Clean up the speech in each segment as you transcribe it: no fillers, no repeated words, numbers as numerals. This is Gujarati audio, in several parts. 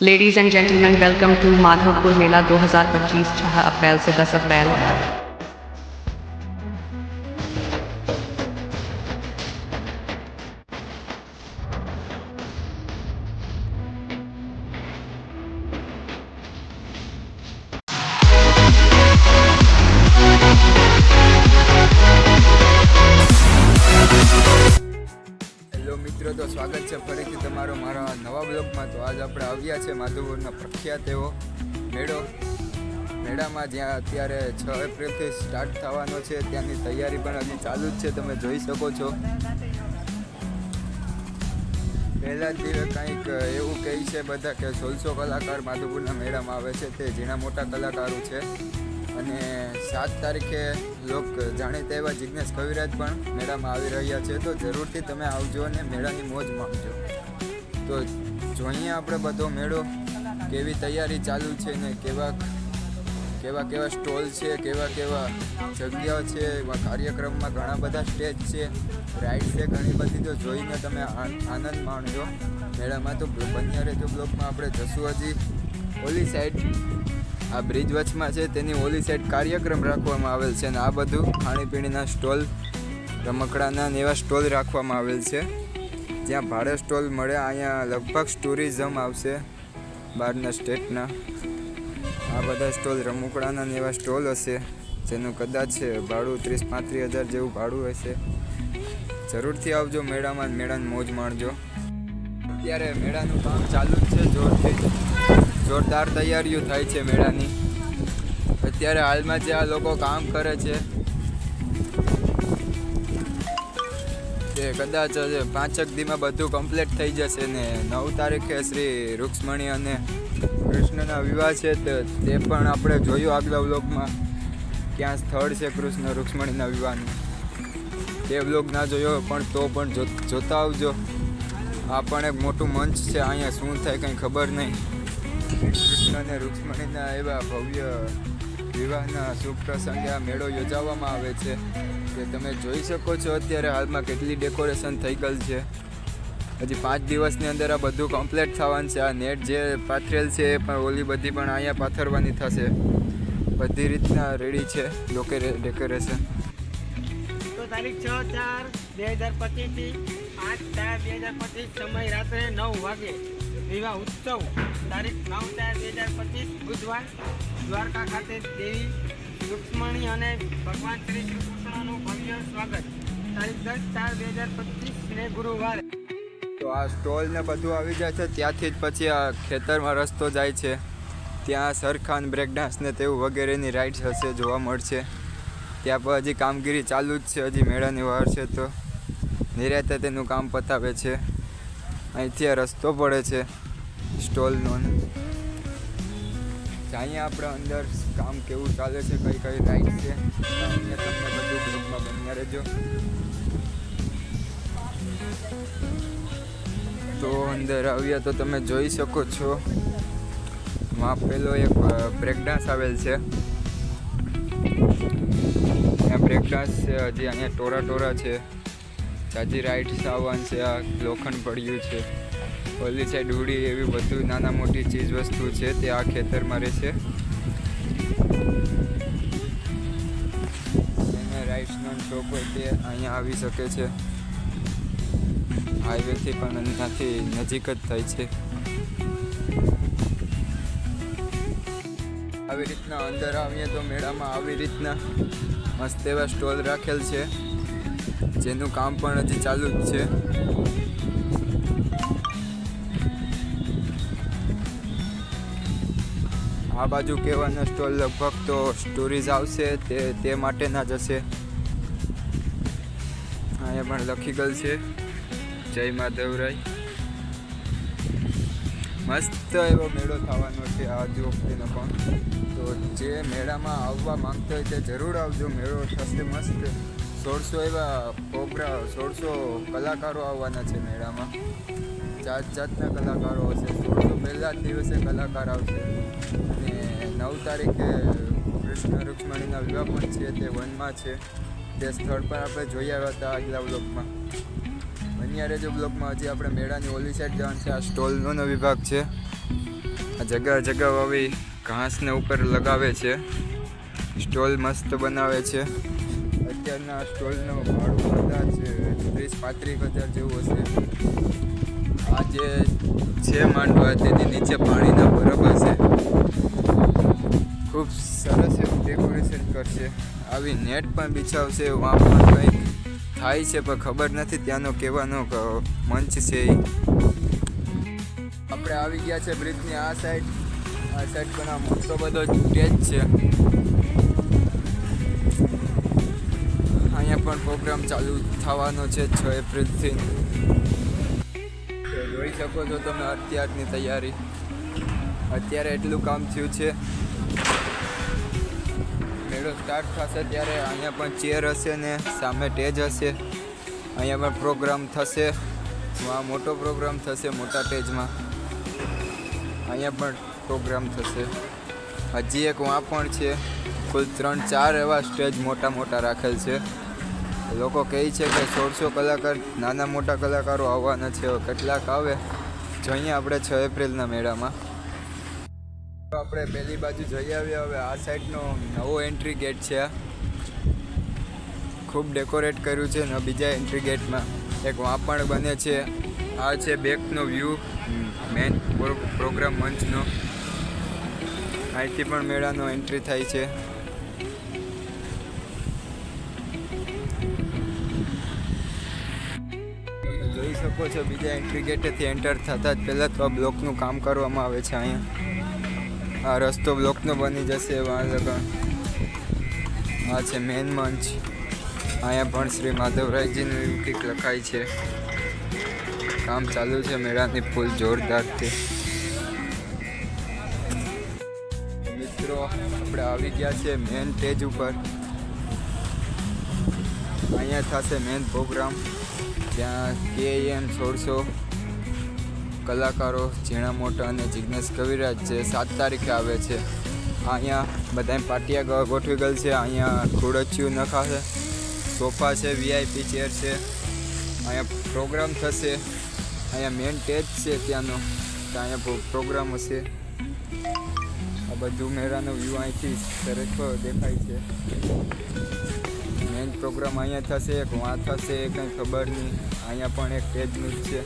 Ladies and gentleman, welcome to Madhavpur Mela 2025, 6 April से 10 अप्रैल। હેલો મિત્રો, તો સ્વાગત છે ફરીથી તમારો મારા નવા બ્લોગમાં. તો આજ આપણે આવ્યા છે માધવપુરનો પ્રખ્યાત એવો મેળામાં, જ્યાં અત્યારે 6 એપ્રિલથી સ્ટાર્ટ થવાનો છે. ત્યાંની તૈયારી પણ હજી ચાલુ જ છે, તમે જોઈ શકો છો. પહેલા જ દિવસે કંઈક એવું કહે છે બધા કે 1600 કલાકાર માધવપુરના મેળામાં આવે છે. તે ઝીણા મોટા કલાકારો છે. અને 7 તારીખે જાણીતા એવા જિગ્નેશ કવિરાજ પણ મેળામાં આવી રહ્યા છે. તો જરૂરથી તમે આવજો અને મેળાની મોજ માણજો. તો જોઈએ આપણે બધો મેળો કેવી તૈયારી ચાલુ છે ને કેવા સ્ટોલ છે, કેવા જગ્યાઓ છે. એમાં કાર્યક્રમમાં ઘણા બધા સ્ટેજ છે, રાઇડ છે ઘણી બધી. તો જોઈને તમે આનંદ માણજો મેળામાં. તો બન્યા રહેજો બ્લોગમાં. આપણે જશું હજી ઓલી સાઈડ, આ બ્રિજ વચમાં છે તેની ઓલી સાઈડ કાર્યક્રમ રાખવામાં આવેલ છે. અને આ બધું ખાણીપીણીના સ્ટોલ, રમકડાના ને એવા સ્ટોલ રાખવામાં આવેલ છે, જ્યાં ભાડે સ્ટોલ મળે. અહીંયા લગભગ ટુરિઝમ આવશે બહારના સ્ટેટના. આ બધા સ્ટોલ રમકડાના ને એવા સ્ટોલ હશે, જેનું કદાચ ભાડું 30-35 હજાર જેવું ભાડું હશે. જરૂરથી આવજો મેળામાં, મેળાની મોજ માણજો. અત્યારે મેળાનું કામ ચાલુ જ છે, જોરદાર તૈયારીઓ થાય છે મેળાની. અત્યારે હાલમાં જે આ લોકો કામ કરે છે તે કદાચ 5 દીમાં બધું કમ્પ્લીટ થઈ જશે. ને 9 તારીખે શ્રી રૂક્ષ્મણી અને કૃષ્ણના વિવાહ છે. તે પણ આપણે જોયું આગલા વ્લોગમાં, ક્યાં સ્થળ છે કૃષ્ણ રૂક્ષ્મણીના વિવાહનું. તે વ્લોગ ના જોયો પણ તો પણ જોતા આવજો. આ પણ એક મોટું મંચ છે. અહીંયા શું થાય કંઈ ખબર નહીં. કૃષ્ણ અને રૂક્ષ્મણીના એવા ભવ્ય વિવાહના શુભ પ્રસંગે આ મેળો યોજવામાં આવે છે. કે તમે જોઈ શકો છો અત્યારે હાલમાં કેટલી ડેકોરેશન થઈ ગયેલ છે. હજી 5 દિવસની અંદર આ બધું કમ્પ્લીટ થવાનું છે. આ નેટ જે પાથરેલ છે એ પણ ઓલી બધી પણ અહીંયા પાથરવાની થશે. બધી રીતના રેડી છે ડેકોરેશન. તો તારીખ 6/4/2025 થી 8/4/2025, સમય રાત્રે 9 વાગે. વિવાહ ઉત્સવ તારીખ 9/4/2025 બુધવાર, દ્વારકા ખાતે દેવી રૂક્ષ્મણી અને ભગવાન શ્રી કૃષ્ણનું ભવ્ય સ્વાગત. તારીખ 10/4/2025 ને ગુરુવારે. તો આ સ્ટોલ ને બધું આવી જાય છે. ત્યાંથી જ પછી આ ખેતરમાં રસ્તો જાય છે. ત્યાં સરખાન બ્રેક ડાન્સ ને તેવું વગેરેની રાઇડ્સ હશે, જોવા મળશે. ત્યાં પર હજી કામગીરી ચાલુ જ છે. હજી મેળાની વાર છે તો નિરાતે તેનું કામ પતાવે છે. અહીંથી આ રસ્તો પડે છે સ્ટોલનો. અહીંયા આપણે અંદર કામ કેવું ચાલે છે, કઈ રાઇડ છે, અહીંયા તમને બધું ગ્રુપમાં બન્યા રહેજો. તો અંદર આવ્યા તો તમે જોઈ શકો છો, પેલો એક બ્રેક ડાન્સ આવેલ છે. ત્યાં બ્રેક ડાન્સ છે. હજી અહીંયા ટોરા છે. જાજી રાઇડ્સ આવવાનું છે. આ લોખંડ પડ્યું છે. ઓલી સાઈડ ઉડી એવી બધું નાના મોટી ચીજ વસ્તુ છે તે આ ખેતરમાં રહેશે. એને રાઇડ્સનો શોખ હોય તે અહીંયા આવી શકે છે. હાઈવેથી પણ અહીંયાથી નજીક જ થાય છે. આવી રીતના અંદર આવીએ તો મેળામાં આવી રીતના મસ્ત એવા સ્ટોલ રાખેલ છે, જેનું કામ પણ હજી ચાલુ જ છે. આ બાજુ કહેવાના સ્ટોલ લગભગ તો સ્ટોરીઝ આવશે તે માટેના જ હશે. અહીંયા પણ લખી ગયેલ છે જય માધવરાય. મસ્ત એવો મેળો થવાનો છે આજ વખતેનો પણ. તો જે મેળામાં આવવા માંગતો હોય તે જરૂર આવજો. મેળો થશે મસ્ત. 1600 એવા પ્રોગ્રામ, 1600 કલાકારો આવવાના છે મેળામાં. જાતના કલાકારો હશે. 1600 પહેલા જ દિવસે કલાકાર આવશે. અને 9 તારીખે કૃષ્ણ રૂક્ષ્મણીના વિવાહ પણ છે, તે વનમાં છે. તે સ્થળ પર આપણે જોઈ આવ્યા હતા આગલા બ્લોગમાં. બન્યા રહેજો બ્લોગમાં. હજી આપણે મેળાની ઓલી સાઈડ જવાનું છે. આ સ્ટોલનો વિભાગ છે. આ જગા જગા આવી ઘાસને ઉપર લગાવે છે, સ્ટોલ મસ્ત બનાવે છે. અત્યારના સ્ટોલનું ભાડું કદાચ 30-35 હજાર જેવું હશે. આ જે છે માંડવા તેની નીચે પાણીના બરફ હશે. ખૂબ સરસ એવું ડેકોરેશન કરશે. આવી નેટ પણ બિછાવશે. વાં પણ કંઈક થાય છે પણ ખબર નથી ત્યાંનો કહેવાનો મંચ છે એ. આપણે આવી ગયા છે બ્રિજની આ સાઈડ પણ આ મોટો બધો સ્ટેજ છે. અહીંયા પણ પ્રોગ્રામ ચાલુ થવાનો છે 6 એપ્રિલથી. જોઈ શકો છો તમે અત્યારની તૈયારી. અત્યારે એટલું કામ થયું છે. મેળો સ્ટાર્ટ થશે ત્યારે અહીંયા પણ ચેર હશે ને સામે સ્ટેજ હશે. અહીંયા પણ પ્રોગ્રામ થશે. આ મોટો પ્રોગ્રામ થશે મોટા સ્ટેજમાં. અહીંયા પણ પ્રોગ્રામ થશે. હજી એક વાં પણ છે. કુલ 3-4 એવા સ્ટેજ મોટા રાખેલ છે. લોકો કહે છે કે 1600 કલાકાર નાના મોટા કલાકારો આવવાના છે. કેટલાક આવે જોઈએ આપણે 6 એપ્રિલના મેળામાં. આપણે પહેલી બાજુ જઈ આવ્યા. હવે આ સાઈડનો નવો એન્ટ્રી ગેટ છે. ખૂબ ડેકોરેટ કર્યું છે. ને બીજા એન્ટ્રી ગેટમાં એક વાં પણ બને છે. આ છે બેકનો વ્યૂ મેન પ્રોગ્રામ મંચનો. અહીંથી પણ મેળાનો એન્ટ્રી થાય છે. જોઈ શકો છો બીજા એન્ટ્રી ગેટેથી એન્ટર થતાં જ પહેલાં તો આ બ્લોકનું કામ કરવામાં આવે છે. અહીંયા આ રસ્તો બ્લોકનો બની જશે. વાં લગન આ છે મેન મંચ. અહીંયા પણ શ્રી માધવરાયજીનું એવું કંઈક લખાય છે. કામ ચાલુ છે મેળાની ફૂલ જોરદારથી. મિત્રો આપણે આવી ગયા છે મેન સ્ટેજ ઉપર. અહીંયા થશે મેન પ્રોગ્રામ. ત્યાં KM 1600 કલાકારો ઝીણા મોટા અને જિગ્નેશ કવિરાજ છે 7 તારીખે આવે છે. અહીંયા બધાય પાટિયા ગોઠવી ગયેલ છે. અહીંયા ખુરચીયું નખાશે. સોફા છે, VIP ચેર છે. અહીંયા પ્રોગ્રામ થશે. અહીંયા મેન સ્ટેજ છે ત્યાંનો. અહીંયા પ્રોગ્રામ હશે. આ બધું મેળાનો વ્યૂ અહીંથી સરખો દેખાય છે. મેન પ્રોગ્રામ અહીંયા થશે. એક વાં થશે કંઈ ખબર નહીં. અહીંયા પણ એક સ્ટેજનું જ છે.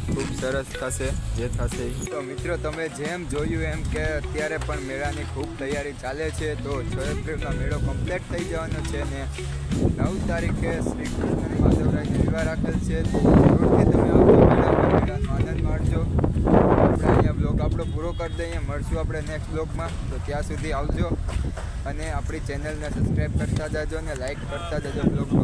ખૂબ સરસ થશે જે થશે. તો મિત્રો તમે જેમ જોયું એમ કે અત્યારે પણ મેળાની ખૂબ તૈયારી ચાલે છે. તો 6 એપ્રિલનો મેળો કમ્પ્લીટ થઈ જવાનો છે ને 9 તારીખે શ્રી કૃષ્ણ માધવરાયનો વિવાહ રાખેલ છે. તો જરૂરથી તમે આવજો મેળાનો આનંદ માણજો. આપણે અહીંયા બ્લોગ આપણો પૂરો કરી દઈએ. મળશું આપણે નેક્સ્ટ બ્લોગમાં. તો ત્યાં સુધી આવજો અને આપણી ચેનલને સબસ્ક્રાઈબ કરતા જાજો અને લાઈક કરતા જાજો બ્લોગનો.